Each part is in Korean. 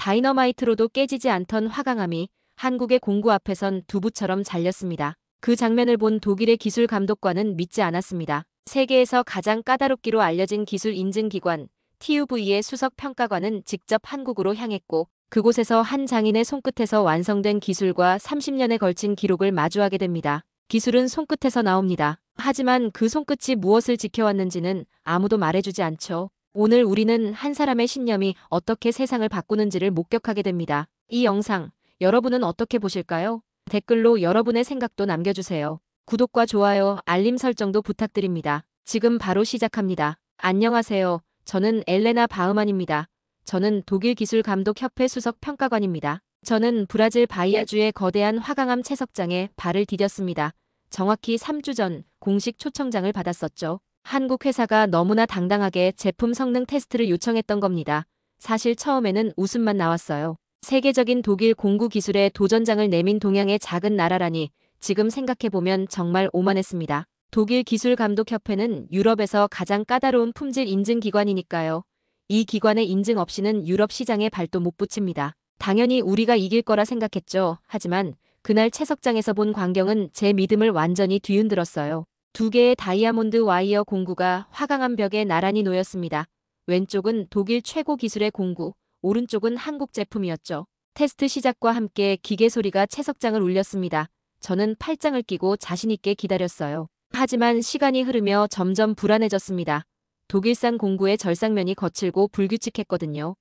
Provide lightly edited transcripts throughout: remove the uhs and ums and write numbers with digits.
다이너마이트로도 깨지지 않던 화강암이 한국의 공구 앞에선 두부처럼 잘렸습니다. 그 장면을 본 독일의 기술 감독관은 믿지 않았습니다. 세계에서 가장 까다롭기로 알려진 기술 인증기관 TÜV의 수석 평가관은 직접 한국으로 향했고 그곳에서 한 장인의 손끝에서 완성된 기술과 30년에 걸친 기록을 마주하게 됩니다. 기술은 손끝에서 나옵니다. 하지만 그 손끝이 무엇을 지켜왔는지는 아무도 말해주지 않죠. 오늘 우리는 한 사람의 신념이 어떻게 세상을 바꾸는지를 목격하게 됩니다. 이 영상 여러분은 어떻게 보실까요? 댓글로 여러분의 생각도 남겨주세요. 구독과 좋아요, 알림 설정도 부탁드립니다. 지금 바로 시작합니다. 안녕하세요. 저는 엘레나 바흐만입니다. 저는 독일기술감독협회 수석 평가관입니다. 저는 브라질 바이아주의 거대한 화강암 채석장에 발을 디뎠습니다. 정확히 3주 전 공식 초청장을 받았었죠. 한국 회사가 너무나 당당하게 제품 성능 테스트를 요청했던 겁니다. 사실 처음에는 웃음만 나왔어요. 세계적인 독일 공구 기술에 도전장을 내민 동양의 작은 나라라니 지금 생각해보면 정말 오만했습니다. 독일 기술감독협회는 유럽에서 가장 까다로운 품질 인증 기관이니까요. 이 기관의 인증 없이는 유럽 시장에 발도 못 붙입니다. 당연히 우리가 이길 거라 생각했죠. 하지만 그날 채석장에서 본 광경은 제 믿음을 완전히 뒤흔들었어요. 두 개의 다이아몬드 와이어 공구가 화강암 벽에 나란히 놓였습니다. 왼쪽은 독일 최고 기술의 공구, 오른쪽은 한국 제품이었죠. 테스트 시작과 함께 기계 소리가 채석장을 울렸습니다. 저는 팔짱을 끼고 자신있게 기다렸어요. 하지만 시간이 흐르며 점점 불안해졌습니다. 독일산 공구의 절삭면이 거칠고 불규칙했거든요.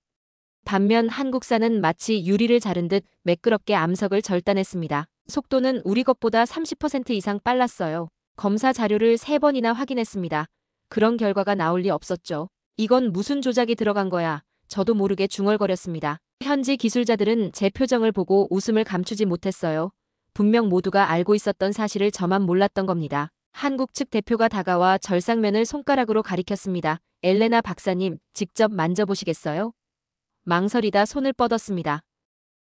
반면 한국산은 마치 유리를 자른 듯 매끄럽게 암석을 절단했습니다. 속도는 우리 것보다 30% 이상 빨랐어요. 검사 자료를 3번이나 확인했습니다. 그런 결과가 나올 리 없었죠. 이건 무슨 조작이 들어간 거야. 저도 모르게 중얼거렸습니다. 현지 기술자들은 제 표정을 보고 웃음을 감추지 못했어요. 분명 모두가 알고 있었던 사실을 저만 몰랐던 겁니다. 한국 측 대표가 다가와 절삭면을 손가락으로 가리켰습니다. 엘레나 박사님, 직접 만져보시겠어요? 망설이다 손을 뻗었습니다.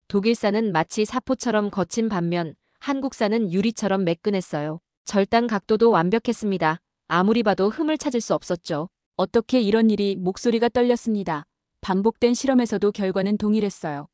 독일산은 마치 사포처럼 거친 반면 한국산은 유리처럼 매끈했어요. 절단 각도도 완벽했습니다. 아무리 봐도 흠을 찾을 수 없었죠. 어떻게 이런 일이 목소리가 떨렸습니다. 반복된 실험에서도 결과는 동일했어요.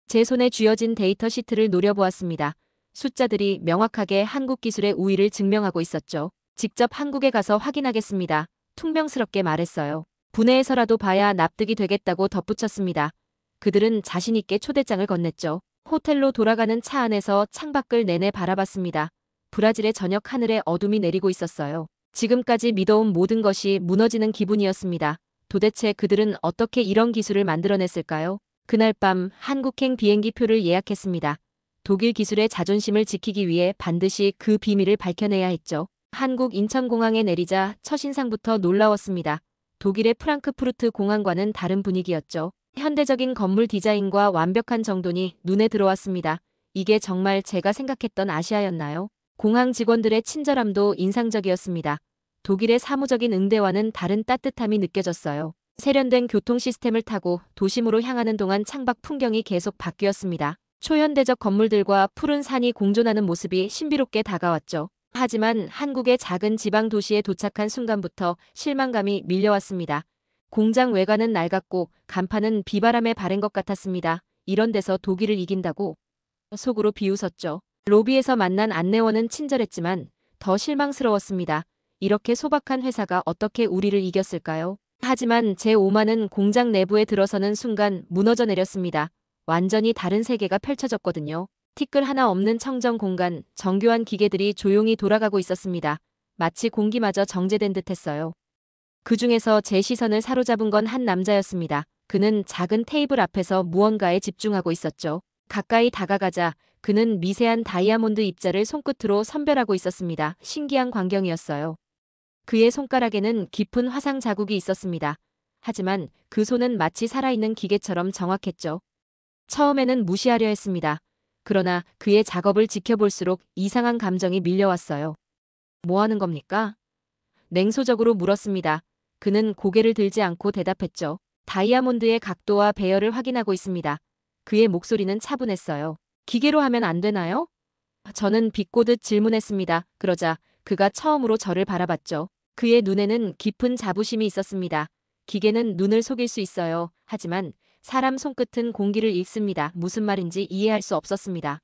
제 손에 쥐어진 데이터 시트를 노려보았습니다. 숫자들이 명확하게 한국 기술의 우위를 증명하고 있었죠. 직접 한국에 가서 확인하겠습니다. 퉁명스럽게 말했어요. 분해해서라도 봐야 납득이 되겠다고 덧붙였습니다. 그들은 자신있게 초대장을 건넸죠. 호텔로 돌아가는 차 안에서 창밖을 내내 바라봤습니다. 브라질의 저녁 하늘에 어둠이 내리고 있었어요. 지금까지 믿어온 모든 것이 무너지는 기분이었습니다. 도대체 그들은 어떻게 이런 기술을 만들어냈을까요? 그날 밤 한국행 비행기 표를 예약했습니다. 독일 기술의 자존심을 지키기 위해 반드시 그 비밀을 밝혀내야 했죠. 한국 인천공항에 내리자 첫인상부터 놀라웠습니다. 독일의 프랑크푸르트 공항과는 다른 분위기였죠. 현대적인 건물 디자인과 완벽한 정돈이 눈에 들어왔습니다. 이게 정말 제가 생각했던 아시아였나요? 공항 직원들의 친절함도 인상적이었습니다. 독일의 사무적인 응대와는 다른 따뜻함이 느껴졌어요. 세련된 교통 시스템을 타고 도심으로 향하는 동안 창밖 풍경이 계속 바뀌었습니다. 초현대적 건물들과 푸른 산이 공존하는 모습이 신비롭게 다가왔죠. 하지만 한국의 작은 지방 도시에 도착한 순간부터 실망감이 밀려왔습니다. 공장 외관은 낡았고 간판은 비바람에 바랜 것 같았습니다. 이런 데서 독일을 이긴다고? 속으로 비웃었죠. 로비에서 만난 안내원은 친절했지만 더 실망스러웠습니다. 이렇게 소박한 회사가 어떻게 우리를 이겼을까요? 하지만 제 오만은 공장 내부에 들어서는 순간 무너져 내렸습니다. 완전히 다른 세계가 펼쳐졌거든요. 티끌 하나 없는 청정 공간, 정교한 기계들이 조용히 돌아가고 있었습니다. 마치 공기마저 정제된 듯했어요. 그 중에서 제 시선을 사로잡은 건 한 남자였습니다. 그는 작은 테이블 앞에서 무언가에 집중하고 있었죠. 가까이 다가가자 그는 미세한 다이아몬드 입자를 손끝으로 선별하고 있었습니다. 신기한 광경이었어요. 그의 손가락에는 깊은 화상 자국이 있었습니다. 하지만 그 손은 마치 살아있는 기계처럼 정확했죠. 처음에는 무시하려 했습니다. 그러나 그의 작업을 지켜볼수록 이상한 감정이 밀려왔어요. 뭐 하는 겁니까? 냉소적으로 물었습니다. 그는 고개를 들지 않고 대답했죠. 다이아몬드의 각도와 배열을 확인하고 있습니다. 그의 목소리는 차분했어요. 기계로 하면 안 되나요? 저는 비꼬듯 질문했습니다. 그러자 그가 처음으로 저를 바라봤죠. 그의 눈에는 깊은 자부심이 있었습니다. 기계는 눈을 속일 수 있어요. 하지만 사람 손끝은 공기를 읽습니다. 무슨 말인지 이해할 수 없었습니다.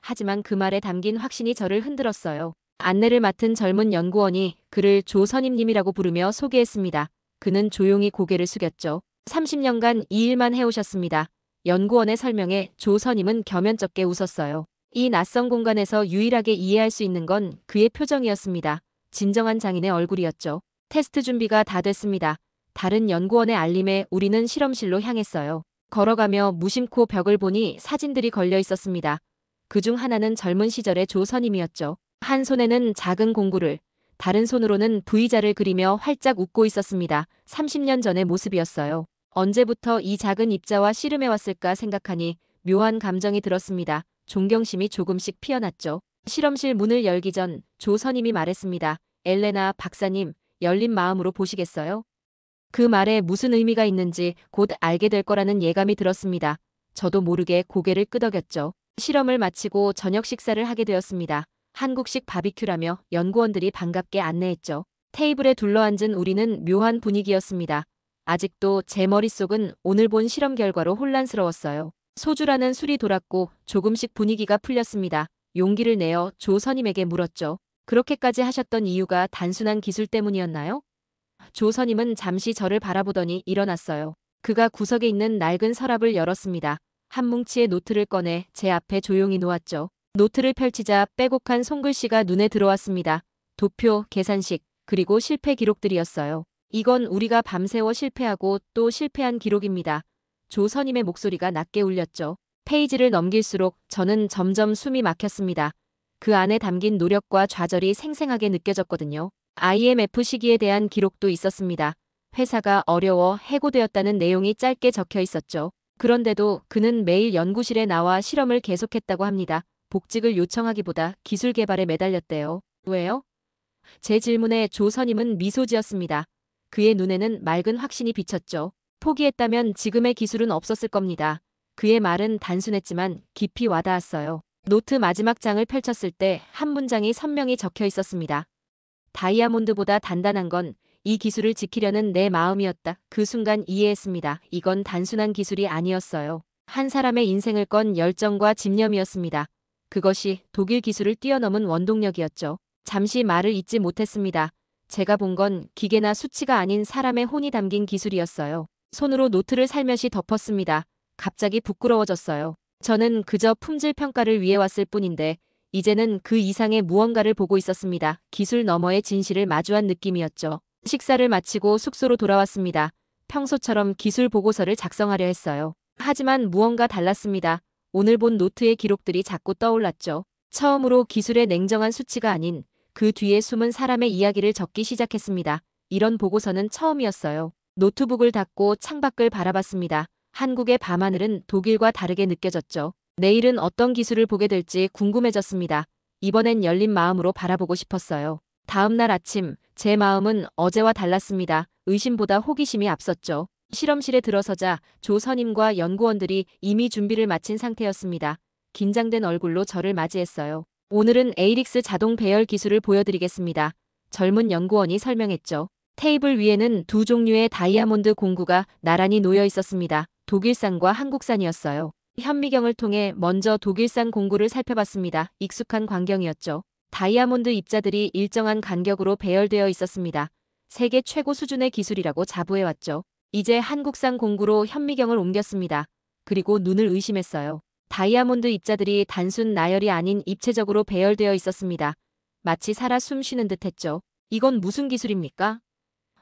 하지만 그 말에 담긴 확신이 저를 흔들었어요. 안내를 맡은 젊은 연구원이 그를 조 선임님이라고 부르며 소개했습니다. 그는 조용히 고개를 숙였죠. 30년간 이 일만 해오셨습니다. 연구원의 설명에 조 선임은 겸연쩍게 웃었어요. 이 낯선 공간에서 유일하게 이해할 수 있는 건 그의 표정이었습니다. 진정한 장인의 얼굴이었죠. 테스트 준비가 다 됐습니다. 다른 연구원의 알림에 우리는 실험실로 향했어요. 걸어가며 무심코 벽을 보니 사진들이 걸려 있었습니다. 그중 하나는 젊은 시절의 조 선임이었죠. 한 손에는 작은 공구를, 다른 손으로는 V자를 그리며 활짝 웃고 있었습니다. 30년 전의 모습이었어요. 언제부터 이 작은 입자와 씨름해왔을까 생각하니 묘한 감정이 들었습니다. 존경심이 조금씩 피어났죠. 실험실 문을 열기 전 조 선임이 말했습니다. 엘레나 박사님, 열린 마음으로 보시겠어요? 그 말에 무슨 의미가 있는지 곧 알게 될 거라는 예감이 들었습니다. 저도 모르게 고개를 끄덕였죠. 실험을 마치고 저녁 식사를 하게 되었습니다. 한국식 바비큐라며 연구원들이 반갑게 안내했죠. 테이블에 둘러앉은 우리는 묘한 분위기였습니다. 아직도 제 머릿속은 오늘 본 실험 결과로 혼란스러웠어요. 소주라는 술이 돌았고 조금씩 분위기가 풀렸습니다. 용기를 내어 조 선임에게 물었죠. 그렇게까지 하셨던 이유가 단순한 기술 때문이었나요? 조 선임은 잠시 저를 바라보더니 일어났어요. 그가 구석에 있는 낡은 서랍을 열었습니다. 한 뭉치의 노트를 꺼내 제 앞에 조용히 놓았죠. 노트를 펼치자 빼곡한 손글씨가 눈에 들어왔습니다. 도표, 계산식, 그리고 실패 기록들이었어요. 이건 우리가 밤새워 실패하고 또 실패한 기록입니다. 조 선임의 목소리가 낮게 울렸죠. 페이지를 넘길수록 저는 점점 숨이 막혔습니다. 그 안에 담긴 노력과 좌절이 생생하게 느껴졌거든요. IMF 시기에 대한 기록도 있었습니다. 회사가 어려워 해고되었다는 내용이 짧게 적혀 있었죠. 그런데도 그는 매일 연구실에 나와 실험을 계속했다고 합니다. 복직을 요청하기보다 기술 개발에 매달렸대요. 왜요? 제 질문에 조 선임은 미소 지었습니다. 그의 눈에는 맑은 확신이 비쳤죠. 포기했다면 지금의 기술은 없었을 겁니다. 그의 말은 단순했지만 깊이 와닿았어요. 노트 마지막 장을 펼쳤을 때 한 문장이 선명히 적혀 있었습니다. 다이아몬드보다 단단한 건 이 기술을 지키려는 내 마음이었다. 그 순간 이해했습니다. 이건 단순한 기술이 아니었어요. 한 사람의 인생을 건 열정과 집념이었습니다. 그것이 독일 기술을 뛰어넘은 원동력이었죠. 잠시 말을 잇지 못했습니다. 제가 본 건 기계나 수치가 아닌 사람의 혼이 담긴 기술이었어요. 손으로 노트를 살며시 덮었습니다. 갑자기 부끄러워졌어요. 저는 그저 품질 평가를 위해 왔을 뿐인데 이제는 그 이상의 무언가를 보고 있었습니다. 기술 너머의 진실을 마주한 느낌이었죠. 식사를 마치고 숙소로 돌아왔습니다. 평소처럼 기술 보고서를 작성하려 했어요. 하지만 무언가 달랐습니다. 오늘 본 노트의 기록들이 자꾸 떠올랐죠. 처음으로 기술의 냉정한 수치가 아닌 그 뒤에 숨은 사람의 이야기를 적기 시작했습니다. 이런 보고서는 처음이었어요. 노트북을 닫고 창밖을 바라봤습니다. 한국의 밤하늘은 독일과 다르게 느껴졌죠. 내일은 어떤 기술을 보게 될지 궁금해졌습니다. 이번엔 열린 마음으로 바라보고 싶었어요. 다음 날 아침, 제 마음은 어제와 달랐습니다. 의심보다 호기심이 앞섰죠. 실험실에 들어서자 조 선임과 연구원들이 이미 준비를 마친 상태였습니다. 긴장된 얼굴로 저를 맞이했어요. 오늘은 에이릭스 자동 배열 기술을 보여드리겠습니다. 젊은 연구원이 설명했죠. 테이블 위에는 두 종류의 다이아몬드 공구가 나란히 놓여 있었습니다. 독일산과 한국산이었어요. 현미경을 통해 먼저 독일산 공구를 살펴봤습니다. 익숙한 광경이었죠. 다이아몬드 입자들이 일정한 간격으로 배열되어 있었습니다. 세계 최고 수준의 기술이라고 자부해왔죠. 이제 한국산 공구로 현미경을 옮겼습니다. 그리고 눈을 의심했어요. 다이아몬드 입자들이 단순 나열이 아닌 입체적으로 배열되어 있었습니다. 마치 살아 숨쉬는 듯했죠. 이건 무슨 기술입니까?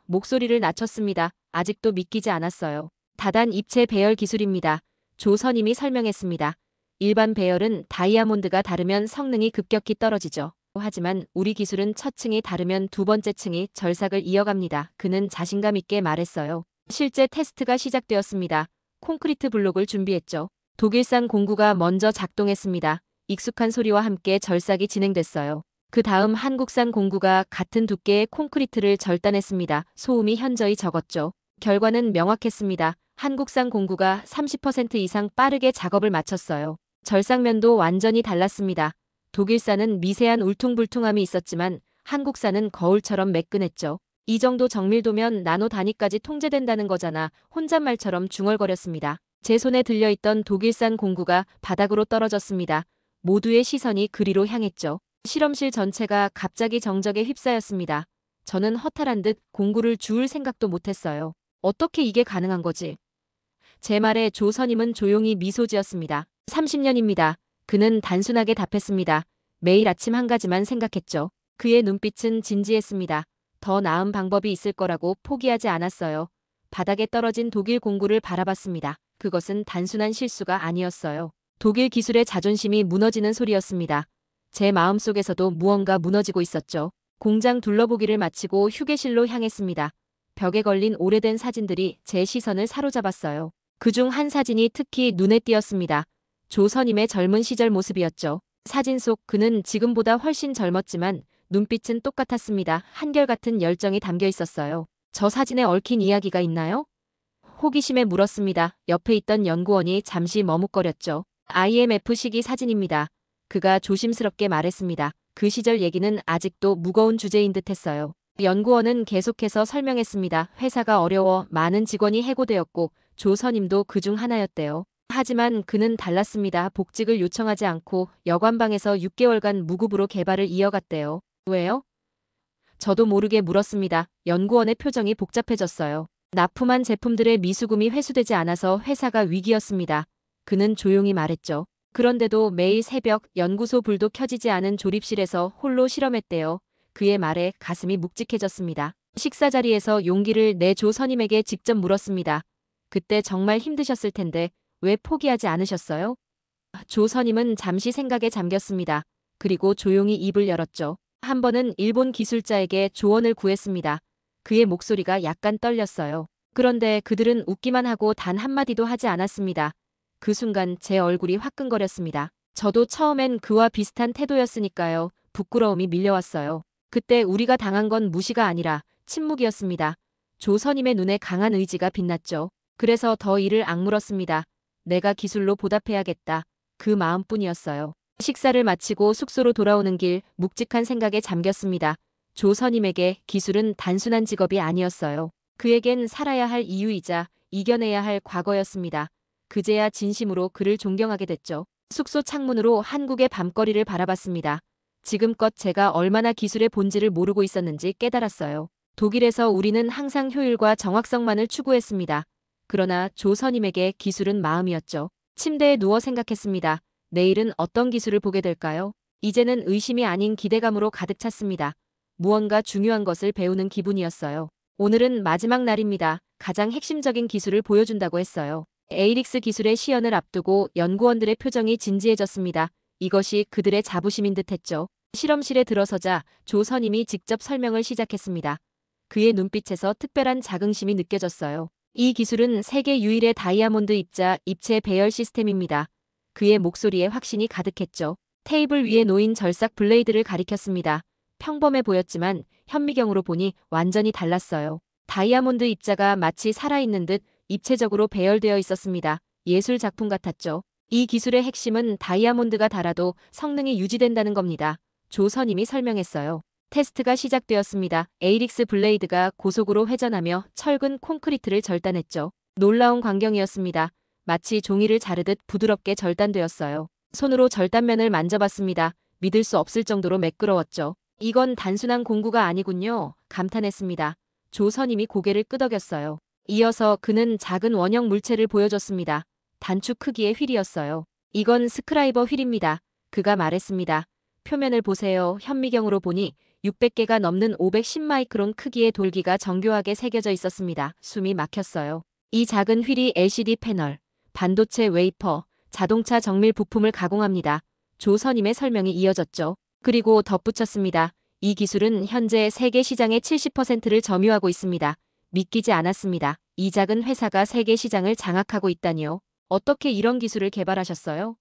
목소리를 낮췄습니다. 아직도 믿기지 않았어요. 다단 입체 배열 기술입니다. 조 선임이 설명했습니다. 일반 배열은 다이아몬드가 다르면 성능이 급격히 떨어지죠. 하지만 우리 기술은 첫 층이 다르면 두 번째 층이 절삭을 이어갑니다. 그는 자신감 있게 말했어요. 실제 테스트가 시작되었습니다. 콘크리트 블록을 준비했죠. 독일산 공구가 먼저 작동했습니다. 익숙한 소리와 함께 절삭이 진행됐어요. 그 다음 한국산 공구가 같은 두께의 콘크리트를 절단했습니다. 소음이 현저히 적었죠. 결과는 명확했습니다. 한국산 공구가 30% 이상 빠르게 작업을 마쳤어요. 절삭면도 완전히 달랐습니다. 독일산은 미세한 울퉁불퉁함이 있었지만 한국산은 거울처럼 매끈했죠. 이 정도 정밀도면 나노 단위까지 통제된다는 거잖아. 혼잣말처럼 중얼거렸습니다. 제 손에 들려있던 독일산 공구가 바닥으로 떨어졌습니다. 모두의 시선이 그리로 향했죠. 실험실 전체가 갑자기 정적에 휩싸였습니다. 저는 허탈한 듯 공구를 주울 생각도 못했어요. 어떻게 이게 가능한 거지? 제 말에 조 선임은 조용히 미소 지었습니다. 30년입니다. 그는 단순하게 답했습니다. 매일 아침 한 가지만 생각했죠. 그의 눈빛은 진지했습니다. 더 나은 방법이 있을 거라고 포기하지 않았어요. 바닥에 떨어진 독일 공구를 바라봤습니다. 그것은 단순한 실수가 아니었어요. 독일 기술의 자존심이 무너지는 소리였습니다. 제 마음속에서도 무언가 무너지고 있었죠. 공장 둘러보기를 마치고 휴게실로 향했습니다. 벽에 걸린 오래된 사진들이 제 시선을 사로잡았어요. 그중 한 사진이 특히 눈에 띄었습니다. 조 선임의 젊은 시절 모습이었죠. 사진 속 그는 지금보다 훨씬 젊었지만 눈빛은 똑같았습니다. 한결같은 열정이 담겨 있었어요. 저 사진에 얽힌 이야기가 있나요? 호기심에 물었습니다. 옆에 있던 연구원이 잠시 머뭇거렸죠. IMF 시기 사진입니다. 그가 조심스럽게 말했습니다. 그 시절 얘기는 아직도 무거운 주제인 듯 했어요. 연구원은 계속해서 설명했습니다. 회사가 어려워 많은 직원이 해고되었고 조 선임도 그중 하나였대요. 하지만 그는 달랐습니다. 복직을 요청하지 않고 여관방에서 6개월간 무급으로 개발을 이어갔대요. 왜요? 저도 모르게 물었습니다. 연구원의 표정이 복잡해졌어요. 납품한 제품들의 미수금이 회수되지 않아서 회사가 위기였습니다. 그는 조용히 말했죠. 그런데도 매일 새벽 연구소 불도 켜지지 않은 조립실에서 홀로 실험했대요. 그의 말에 가슴이 묵직해졌습니다. 식사 자리에서 용기를 내 조 선임에게 직접 물었습니다. 그때 정말 힘드셨을 텐데 왜 포기하지 않으셨어요? 조 선임은 잠시 생각에 잠겼습니다. 그리고 조용히 입을 열었죠. 한 번은 일본 기술자에게 조언을 구했습니다. 그의 목소리가 약간 떨렸어요. 그런데 그들은 웃기만 하고 단 한마디도 하지 않았습니다. 그 순간 제 얼굴이 화끈거렸습니다. 저도 처음엔 그와 비슷한 태도였으니까요. 부끄러움이 밀려왔어요. 그때 우리가 당한 건 무시가 아니라 침묵이었습니다. 조 선임의 눈에 강한 의지가 빛났죠. 그래서 더 이를 악물었습니다. 내가 기술로 보답해야겠다. 그 마음뿐이었어요. 식사를 마치고 숙소로 돌아오는 길 묵직한 생각에 잠겼습니다. 조 선임에게 기술은 단순한 직업이 아니었어요. 그에겐 살아야 할 이유이자 이겨내야 할 과거였습니다. 그제야 진심으로 그를 존경하게 됐죠. 숙소 창문으로 한국의 밤거리를 바라봤습니다. 지금껏 제가 얼마나 기술의 본질을 모르고 있었는지 깨달았어요. 독일에서 우리는 항상 효율과 정확성만을 추구했습니다. 그러나 조 선임에게 기술은 마음이었죠. 침대에 누워 생각했습니다. 내일은 어떤 기술을 보게 될까요? 이제는 의심이 아닌 기대감으로 가득 찼습니다. 무언가 중요한 것을 배우는 기분이었어요. 오늘은 마지막 날입니다. 가장 핵심적인 기술을 보여준다고 했어요. 에이릭스 기술의 시연을 앞두고 연구원들의 표정이 진지해졌습니다. 이것이 그들의 자부심인 듯했죠. 실험실에 들어서자 조 선임이 직접 설명을 시작했습니다. 그의 눈빛에서 특별한 자긍심이 느껴졌어요. 이 기술은 세계 유일의 다이아몬드 입체 배열 시스템입니다. 그의 목소리에 확신이 가득했죠. 테이블 위에 놓인 절삭 블레이드를 가리켰습니다. 평범해 보였지만 현미경으로 보니 완전히 달랐어요. 다이아몬드 입자가 마치 살아있는 듯 입체적으로 배열되어 있었습니다. 예술 작품 같았죠. 이 기술의 핵심은 다이아몬드가 닳아도 성능이 유지된다는 겁니다. 조 선임이 설명했어요. 테스트가 시작되었습니다. 에이릭스 블레이드가 고속으로 회전하며 철근 콘크리트를 절단했죠. 놀라운 광경이었습니다. 마치 종이를 자르듯 부드럽게 절단되었어요. 손으로 절단면을 만져봤습니다. 믿을 수 없을 정도로 매끄러웠죠. 이건 단순한 공구가 아니군요. 감탄했습니다. 조 선임이 고개를 끄덕였어요. 이어서 그는 작은 원형 물체를 보여줬습니다. 단추 크기의 휠이었어요. 이건 스크라이버 휠입니다. 그가 말했습니다. 표면을 보세요. 현미경으로 보니 600개가 넘는 510마이크론 크기의 돌기가 정교하게 새겨져 있었습니다. 숨이 막혔어요. 이 작은 휠이 LCD 패널, 반도체 웨이퍼, 자동차 정밀 부품을 가공합니다. 조 선임의 설명이 이어졌죠. 그리고 덧붙였습니다. 이 기술은 현재 세계 시장의 70%를 점유하고 있습니다. 믿기지 않았습니다. 이 작은 회사가 세계 시장을 장악하고 있다니요. 어떻게 이런 기술을 개발하셨어요?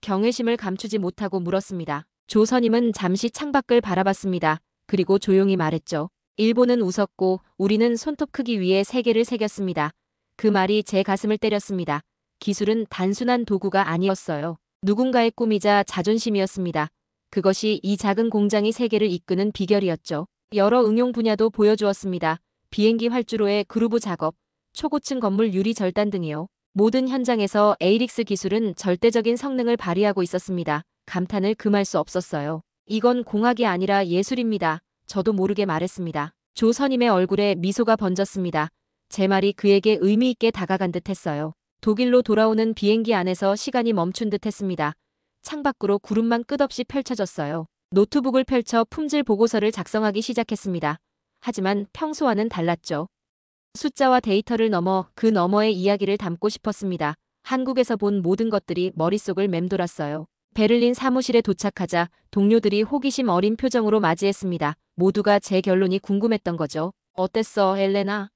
경외심을 감추지 못하고 물었습니다. 조 선임은 잠시 창밖을 바라봤습니다. 그리고 조용히 말했죠. 일본은 웃었고 우리는 손톱 크기 위에 세계를 새겼습니다. 그 말이 제 가슴을 때렸습니다. 기술은 단순한 도구가 아니었어요. 누군가의 꿈이자 자존심이었습니다. 그것이 이 작은 공장이 세계를 이끄는 비결이었죠. 여러 응용 분야도 보여주었습니다. 비행기 활주로의 그루브 작업, 초고층 건물 유리 절단 등이요. 모든 현장에서 에이릭스 기술은 절대적인 성능을 발휘하고 있었습니다. 감탄을 금할 수 없었어요. 이건 공학이 아니라 예술입니다. 저도 모르게 말했습니다. 조 선임의 얼굴에 미소가 번졌습니다. 제 말이 그에게 의미 있게 다가간 듯 했어요. 독일로 돌아오는 비행기 안에서 시간이 멈춘 듯 했습니다. 창밖으로 구름만 끝없이 펼쳐졌어요. 노트북을 펼쳐 품질 보고서를 작성하기 시작했습니다. 하지만 평소와는 달랐죠. 숫자와 데이터를 넘어 그 너머의 이야기를 담고 싶었습니다. 한국에서 본 모든 것들이 머릿속을 맴돌았어요. 베를린 사무실에 도착하자 동료들이 호기심 어린 표정으로 맞이했습니다. 모두가 제 결론이 궁금했던 거죠. 어땠어, 엘레나?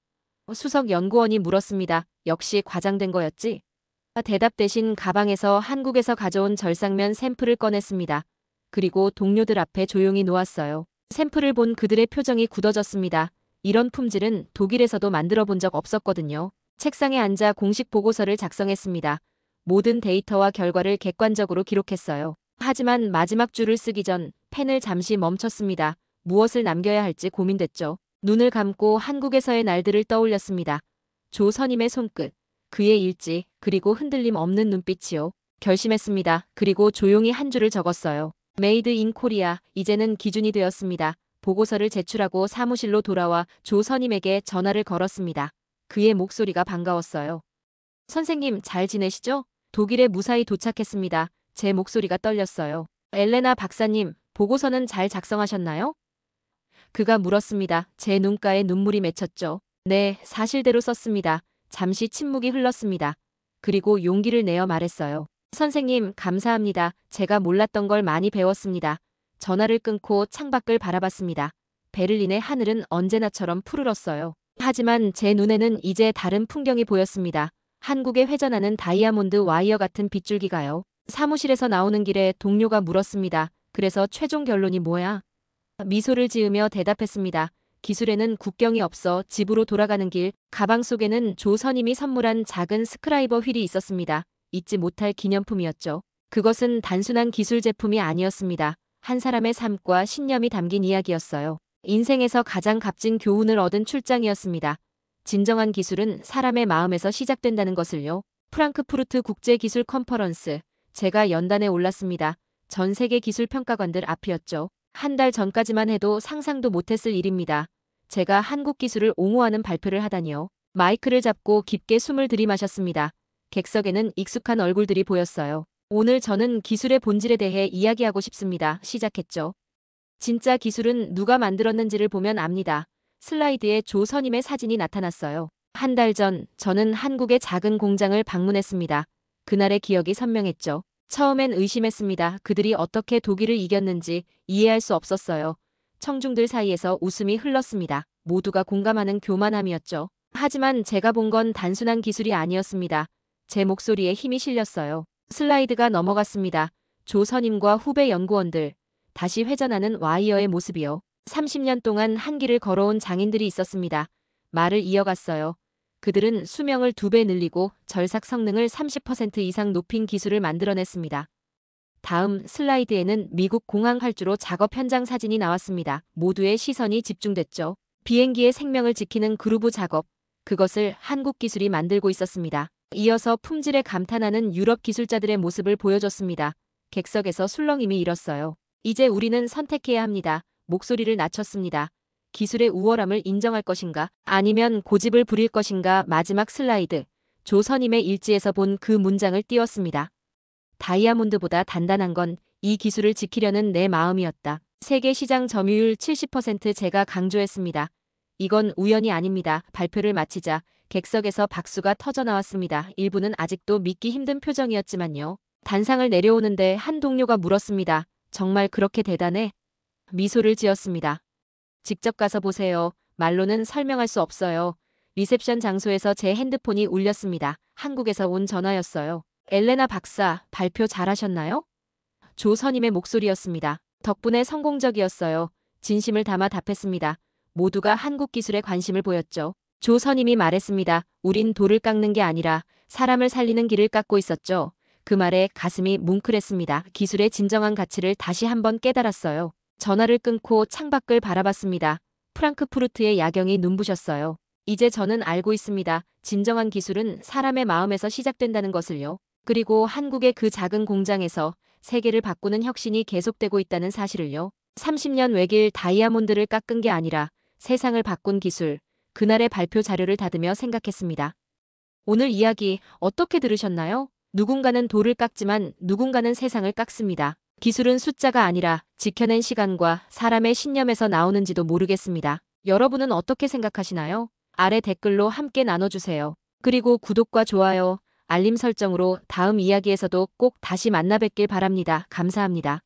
수석 연구원이 물었습니다. 역시 과장된 거였지? 대답 대신 가방에서 한국에서 가져온 절상면 샘플을 꺼냈습니다. 그리고 동료들 앞에 조용히 놓았어요. 샘플을 본 그들의 표정이 굳어졌습니다. 이런 품질은 독일에서도 만들어 본 적 없었거든요. 책상에 앉아 공식 보고서를 작성했습니다. 모든 데이터와 결과를 객관적으로 기록했어요. 하지만 마지막 줄을 쓰기 전 펜을 잠시 멈췄습니다. 무엇을 남겨야 할지 고민됐죠. 눈을 감고 한국에서의 날들을 떠올렸습니다. 조 선임의 손끝, 그의 일지, 그리고 흔들림 없는 눈빛이요. 결심했습니다. 그리고 조용히 한 줄을 적었어요. 메이드 인 코리아, 이제는 기준이 되었습니다. 보고서를 제출하고 사무실로 돌아와 조 선임에게 전화를 걸었습니다. 그의 목소리가 반가웠어요. 선생님, 잘 지내시죠? 독일에 무사히 도착했습니다. 제 목소리가 떨렸어요. 엘레나 박사님, 보고서는 잘 작성하셨나요? 그가 물었습니다. 제 눈가에 눈물이 맺혔죠. 네, 사실대로 썼습니다. 잠시 침묵이 흘렀습니다. 그리고 용기를 내어 말했어요. 선생님, 감사합니다. 제가 몰랐던 걸 많이 배웠습니다. 전화를 끊고 창밖을 바라봤습니다. 베를린의 하늘은 언제나처럼 푸르렀어요. 하지만 제 눈에는 이제 다른 풍경이 보였습니다. 한국에 회전하는 다이아몬드 와이어 같은 빗줄기가요. 사무실에서 나오는 길에 동료가 물었습니다. 그래서 최종 결론이 뭐야? 미소를 지으며 대답했습니다. 기술에는 국경이 없어. 집으로 돌아가는 길, 가방 속에는 조 선임이 선물한 작은 스크라이버 휠이 있었습니다. 잊지 못할 기념품이었죠. 그것은 단순한 기술 제품이 아니었습니다. 한 사람의 삶과 신념이 담긴 이야기였어요. 인생에서 가장 값진 교훈을 얻은 출장이었습니다. 진정한 기술은 사람의 마음에서 시작된다는 것을요. 프랑크푸르트 국제기술 컨퍼런스. 제가 연단에 올랐습니다. 전 세계 기술 평가관들 앞이었죠. 한 달 전까지만 해도 상상도 못했을 일입니다. 제가 한국 기술을 옹호하는 발표를 하다니요. 마이크를 잡고 깊게 숨을 들이마셨습니다. 객석에는 익숙한 얼굴들이 보였어요. 오늘 저는 기술의 본질에 대해 이야기하고 싶습니다. 시작했죠. 진짜 기술은 누가 만들었는지를 보면 압니다. 슬라이드에 조 선임의 사진이 나타났어요. 한 달 전 저는 한국의 작은 공장을 방문했습니다. 그날의 기억이 선명했죠. 처음엔 의심했습니다. 그들이 어떻게 독일을 이겼는지 이해할 수 없었어요. 청중들 사이에서 웃음이 흘렀습니다. 모두가 공감하는 교만함이었죠. 하지만 제가 본 건 단순한 기술이 아니었습니다. 제 목소리에 힘이 실렸어요. 슬라이드가 넘어갔습니다. 조 선임과 후배 연구원들. 다시 회전하는 와이어의 모습이요. 30년 동안 한 길을 걸어온 장인들이 있었습니다. 말을 이어갔어요. 그들은 수명을 2배 늘리고 절삭 성능을 30% 이상 높인 기술을 만들어냈습니다. 다음 슬라이드에는 미국 공항 활주로 작업 현장 사진이 나왔습니다. 모두의 시선이 집중됐죠. 비행기의 생명을 지키는 그루브 작업. 그것을 한국 기술이 만들고 있었습니다. 이어서 품질에 감탄하는 유럽 기술자들의 모습을 보여줬습니다. 객석에서 술렁임이 일었어요. 이제 우리는 선택해야 합니다. 목소리를 낮췄습니다. 기술의 우월함을 인정할 것인가 아니면 고집을 부릴 것인가. 마지막 슬라이드. 조 선임의 일지에서 본 그 문장을 띄웠습니다. 다이아몬드보다 단단한 건 이 기술을 지키려는 내 마음이었다. 세계 시장 점유율 70% 제가 강조했습니다. 이건 우연이 아닙니다. 발표를 마치자 객석에서 박수가 터져나왔습니다. 일부는 아직도 믿기 힘든 표정이었지만요. 단상을 내려오는데 한 동료가 물었습니다. 정말 그렇게 대단해? 미소를 지었습니다. 직접 가서 보세요. 말로는 설명할 수 없어요. 리셉션 장소에서 제 핸드폰이 울렸습니다. 한국에서 온 전화였어요. 엘레나 박사, 발표 잘하셨나요? 조 선임의 목소리였습니다. 덕분에 성공적이었어요. 진심을 담아 답했습니다. 모두가 한국 기술에 관심을 보였죠. 조 선임이 말했습니다. 우린 돌을 깎는 게 아니라 사람을 살리는 길을 깎고 있었죠. 그 말에 가슴이 뭉클했습니다. 기술의 진정한 가치를 다시 한번 깨달았어요. 전화를 끊고 창밖을 바라봤습니다. 프랑크푸르트의 야경이 눈부셨어요. 이제 저는 알고 있습니다. 진정한 기술은 사람의 마음에서 시작된다는 것을요. 그리고 한국의 그 작은 공장에서 세계를 바꾸는 혁신이 계속되고 있다는 사실을요. 30년 외길 다이아몬드를 깎은 게 아니라 세상을 바꾼 기술, 그날의 발표 자료를 닫으며 생각했습니다. 오늘 이야기 어떻게 들으셨나요? 누군가는 돌을 깎지만 누군가는 세상을 깎습니다. 기술은 숫자가 아니라 지켜낸 시간과 사람의 신념에서 나오는지도 모르겠습니다. 여러분은 어떻게 생각하시나요? 아래 댓글로 함께 나눠주세요. 그리고 구독과 좋아요, 알림 설정으로 다음 이야기에서도 꼭 다시 만나 뵙길 바랍니다. 감사합니다.